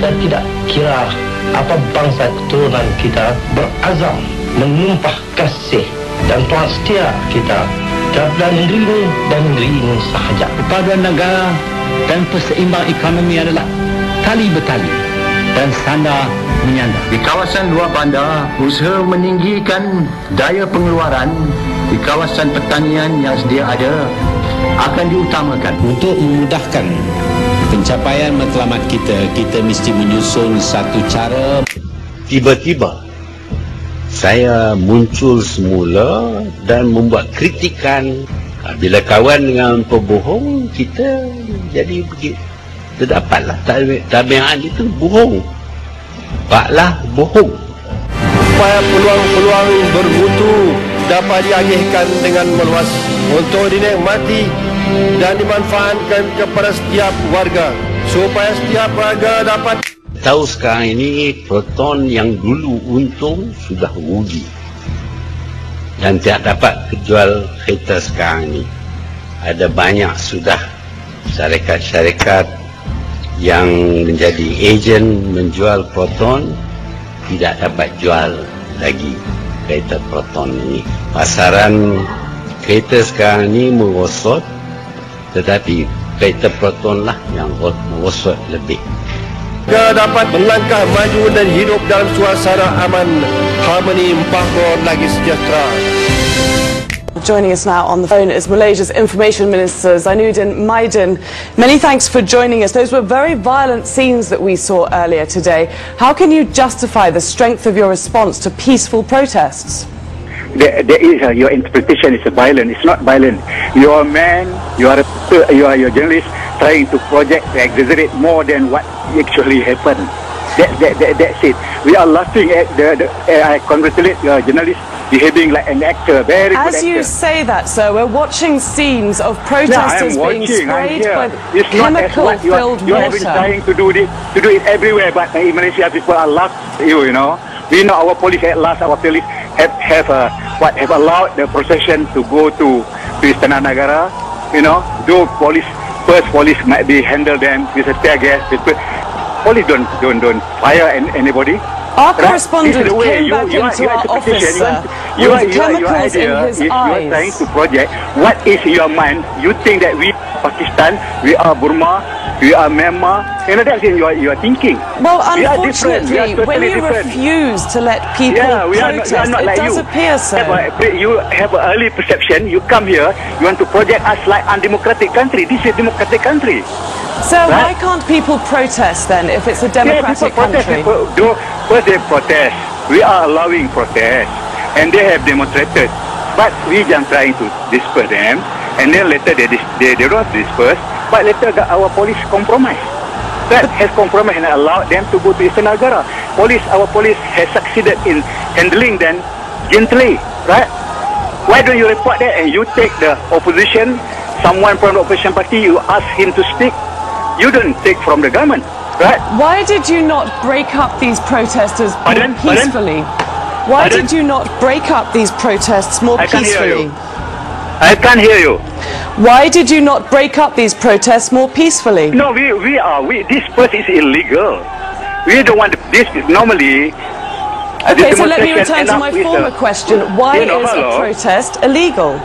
kita tidak kira apa bangsa keturunan kita berazam menumpah kasih dan tuan setia kita kepada negeri dan negeri ini sahaja. Kepada negara dan perseimbang ekonomi adalah tali bertali dan sandar menyandar. Di kawasan luar bandar, usaha meninggikan daya pengeluaran di kawasan pertanian yang sedia ada akan diutamakan. Untuk memudahkan pencapaian matlamat kita, kita mesti menyusun satu cara. Tiba-tiba saya muncul semula dan membuat kritikan. Bila kawan dengan pembohong, kita jadi begitu. Terdapatlah tabiat itu bohong. Baklah bohong. Supaya peluang-peluang bermutu dapat diagihkan dengan meluas untuk dinikmati dan dimanfaatkan kepada setiap warga, supaya setiap warga dapat Tahu sekarang ini Proton yang dulu untung sudah rugi dan tidak dapat jual kereta sekarang ini. Ada banyak sudah syarikat-syarikat yang menjadi ejen menjual Proton tidak dapat jual lagi kereta Proton ini. Pasaran kereta sekarang ini merosot, tetapi kereta Proton lah yang merosot lebih. dapat melangkah maju dan hidup dalam suasana aman, harmoni, makmur lagi sejahtera. Joining us now on the phone is Malaysia's Information Minister Zainuddin Maidin. Many thanks for joining us. Those were very violent scenes that we saw earlier today. How can you justify the strength of your response to peaceful protests? There is your interpretation is violent. It's not violent. You are a man. You are a journalist trying to project, to exaggerate more than what actually happened. That's it. We are laughing at I congratulate your journalist behaving like an actor, very good actor. As you say that, sir, we're watching scenes of protesters being sprayed with chemical-filled water. You have been trying to do it everywhere, but in Malaysia people are laughing at you, you know. We know our police at last, our police have allowed the procession to go to Istana Negara, you know. Though police might be handle them with a tear gas. Police don't fire anybody. Our correspondent came back into our office, with chemicals in his eyes. You are trying to project what is your mind. You think that we are Pakistan, we are Burma, we are Myanmar. You know, that's you are thinking. Well, unfortunately, when you refuse to let people protest, it does appear so. You have an early perception. You come here, you want to project us like undemocratic country. This is a democratic country. So why can't people protest then if it's a democratic country? First they protest. We are allowing protest, and they have demonstrated. But we just trying to disperse them, and then later they don't disperse. But later our police compromise. That has compromised and allowed them to go to Istana Negara. Our police has succeeded in handling them gently, right? Why don't you report that and you take the opposition, someone from the opposition party, you ask him to speak. You don't take from the government, right? Why did you not break up these protesters more peacefully? Why did you not break up these protests more peacefully? I can't hear you. Why did you not break up these protests more peacefully? No, this first is illegal. We don't want this normally. Okay, so let me return to my former question. Why is a protest illegal?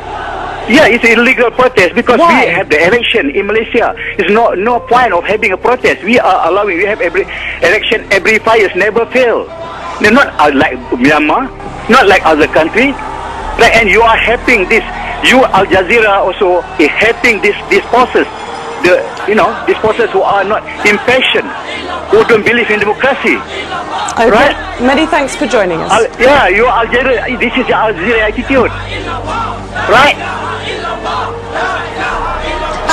Yeah, it's an illegal protest because we have the election in Malaysia. There's no point of having a protest. We are allowing, we have every election every 5 years, never fail. They're not like Myanmar, not like other countries. Right, and you are helping this. You, Al Jazeera, also is helping these forces. These forces who are not impatient, who don't believe in democracy. Okay. Right? Many thanks for joining us. You Al Jazeera. This is your Al Jazeera attitude, right?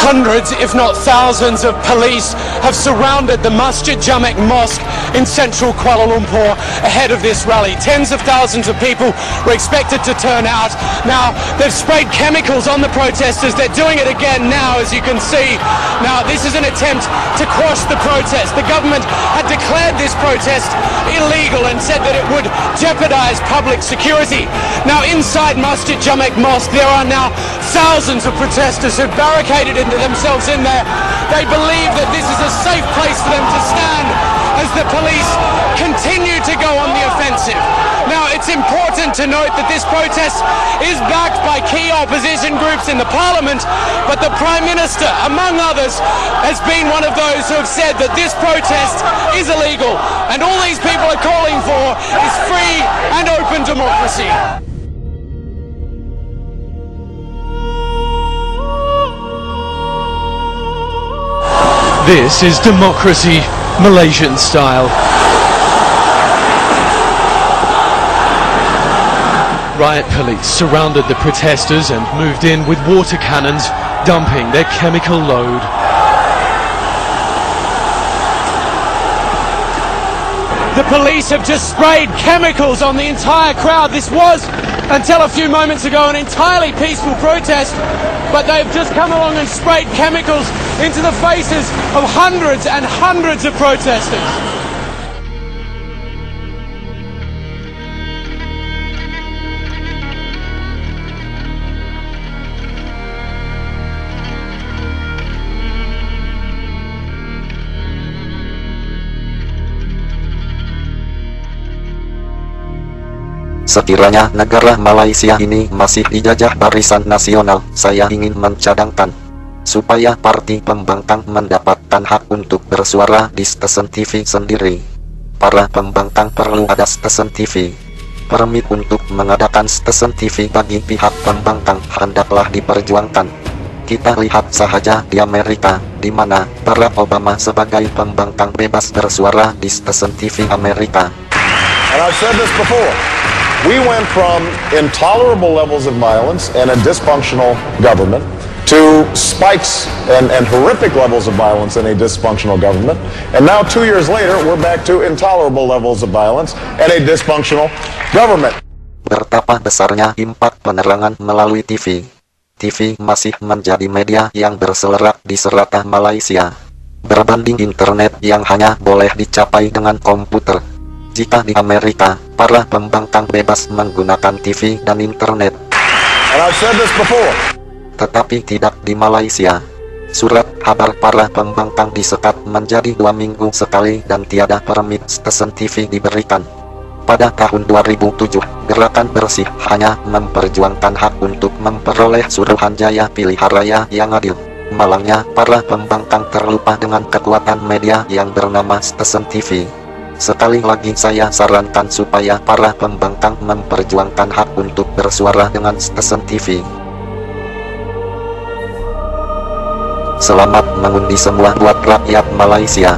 Hundreds, if not thousands, of police have surrounded the Masjid Jamek Mosque in central Kuala Lumpur ahead of this rally. Tens of thousands of people were expected to turn out. Now, they've sprayed chemicals on the protesters. They're doing it again now, as you can see. Now, this is an attempt to quash the protest. The government had declared this protest illegal and said that it would jeopardize public security. Now, inside Masjid Jamek Mosque, there are now thousands of protesters who barricaded themselves in there. They believe that this is a safe place for them to stand as the police continue to go on the offensive. Now, it's important to note that this protest is backed by key opposition groups in the parliament, but the Prime Minister, among others, has been one of those who have said that this protest is illegal, and all these people are calling for is free and open democracy. This is democracy, Malaysian style. Riot police surrounded the protesters and moved in with water cannons, dumping their chemical load. The police have just sprayed chemicals on the entire crowd. This was, until a few moments ago, an entirely peaceful protest, but they've just come along and sprayed chemicals into the faces of hundreds and hundreds of protesters. Sekiranya negara Malaysia ini masih dijajah Barisan Nasional, saya ingin mencadangkan supaya parti pembangkang mendapatkan hak untuk bersuara di stesen TV sendiri. Para pembangkang perlu ada stesen TV. Permit untuk mengadakan stesen TV bagi pihak pembangkang hendaklah diperjuangkan. Kita lihat sahaja di Amerika, di mana Barack Obama sebagai pembangkang bebas bersuara di stesen TV Amerika. And I've said this before. We went from intolerable levels of violence and a dysfunctional government to spikes and horrific levels of violence in a dysfunctional government. And now 2 years later, we're back to intolerable levels of violence and a dysfunctional government. Betapa besarnya impak penerangan melalui TV. TV masih menjadi media yang berselerak di serata Malaysia, berbanding internet yang hanya boleh dicapai dengan komputer. Jika di Amerika, para pembangkang bebas menggunakan TV dan internet. And I've said this before. Tetapi tidak di Malaysia. Surat kabar para pembangkang disekat menjadi 2 minggu sekali dan tiada permit stesen TV diberikan. Pada tahun 2007, Gerakan Bersih hanya memperjuangkan hak untuk memperoleh Suruhanjaya Pilihan Raya yang adil. Malangnya, para pembangkang terlupa dengan kekuatan media yang bernama stesen TV. Sekali lagi saya sarankan supaya para pembangkang memperjuangkan hak untuk bersuara dengan stesen TV. Selamat mengundi semua buat rakyat Malaysia.